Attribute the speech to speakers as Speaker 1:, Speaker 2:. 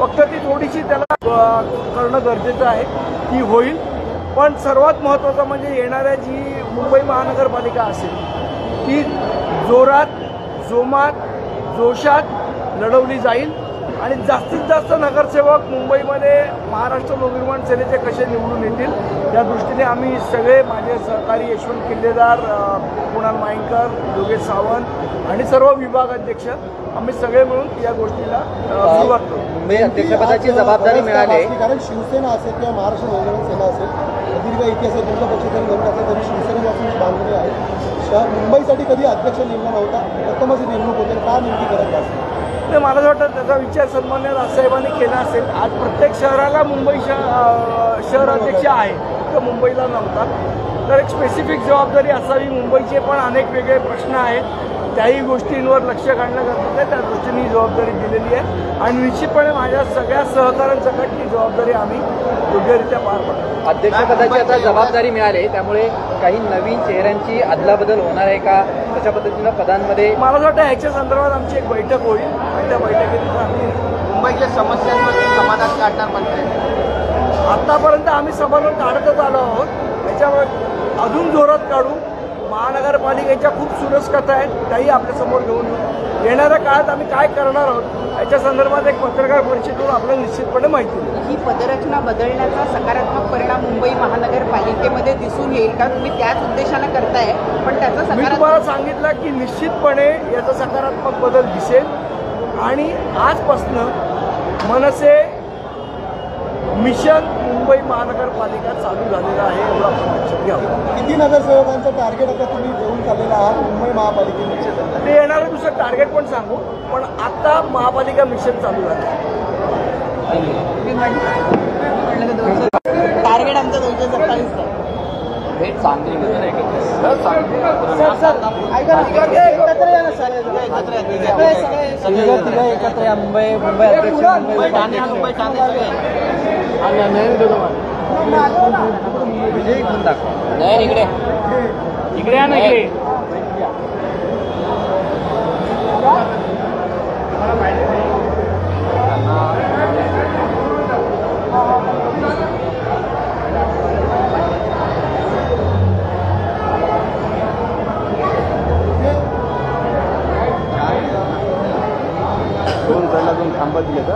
Speaker 1: फक्त ती थोडीशी त्याला करणं गरजेचं आहे, ती होईल. पण सर्वात महत्त्वाचं म्हणजे येणाऱ्या जी मुंबई महानगरपालिका असेल ती जोरात, जोमात, जोशात लढवली जाईल आणि जास्तीत जास्त नगरसेवक मुंबईमध्ये महाराष्ट्र नवनिर्माण सेनेचे कसे निवडून येतील या दृष्टीने आम्ही सगळे, माझे सहकारी यशवंत किल्लेदार, कुणाल माईंकर, योगेश सावंत आणि सर्व विभाग अध्यक्ष, आम्ही सगळे मिळून या गोष्टीला सुरुवात करू.
Speaker 2: मुंबई अध्यक्षपदाची जबाबदारी मिळाली,
Speaker 3: कारण शिवसेना असेल किंवा महाराष्ट्र नवनिर्माण सेना असेल, दीर्घ इतिहास आहे तुमच्या पक्षाचा गट असेल तरी शिवसेनेपासून बांधलेली आहे. मुंबईसाठी कधी अध्यक्ष नेमला नव्हता, प्रथमच नेमणूक होते, का नेमकी गरज असेल?
Speaker 1: मला असं वाटतं त्याचा विचार सन्मान्य राजसाहेबांनी केला असेल. आज प्रत्येक शहराला मुंबई शहर अध्यक्ष आहे, तर मुंबईला नव्हता. तर एक स्पेसिफिक जबाबदारी असावी. मुंबईचे पण अनेक वेगळे प्रश्न आहेत, त्याही गोष्टींवर लक्ष घालणं गरजेचं आहे. त्या दृष्टीने ही जबाबदारी दिलेली आहे आणि निश्चितपणे माझ्या सगळ्या सहकाऱ्यांसकट ती जबाबदारी आम्ही योग्यरित्या पार पाडतो.
Speaker 2: अध्यक्षपदाची आता जबाबदारी मिळाली, त्यामुळे काही नवीन चेहऱ्यांची अदलाबदल होणार आहे का, तशा पद्धतीनं पदांमध्ये?
Speaker 1: मला असं वाटतं ह्याच्या संदर्भात आमची एक बैठक होईल आणि त्या बैठकीत आम्ही
Speaker 4: मुंबईच्या समस्यांमध्ये समाधान काढणार म्हणते.
Speaker 1: आतापर्यंत आम्ही समाधान काढतच आलो आहोत, त्याच्यावर अजून जोरात काढू. महानगरपालिकेच्या खूप सुरस कथा आहेत, त्याही आपल्यासमोर घेऊन येऊ. येणाऱ्या काळात आम्ही काय करणार आहोत याच्या संदर्भात एक पत्रकार परिषदेतून आपल्याला निश्चितपणे माहिती देईल.
Speaker 5: ही पदरचना बदलण्याचा सकारात्मक परिणाम मुंबई महानगरपालिकेमध्ये दिसून येईल का? तुम्ही त्याच उद्देशानं करताय, पण त्याचा
Speaker 1: मी तुम्हाला सांगितलं की निश्चितपणे याचा सकारात्मक बदल दिसेल आणि आजपासनं मनसे मिशन मुंबई महानगरपालिका चालू झालेला आहे, एवढा आपण लक्षात घ्यावं.
Speaker 3: किती नगरसेवकांचं टार्गेट आता तुम्ही घेऊन चाललेला आहात मुंबई महापालिकेचे?
Speaker 1: ते येणारं दुसरं टार्गेट पण सांगू, पण आता महापालिका मिशन चालू झालं आहे.
Speaker 5: टार्गेट आमचं 227 आहे.
Speaker 2: एकत्र या मुंबई अध्यक्ष,
Speaker 4: मुंबई ठाणे
Speaker 2: विजयी घेऊन दाखवा.
Speaker 4: नाही इकडे
Speaker 1: इकडे या ना, इकडे
Speaker 3: दोन थांबा दिले तर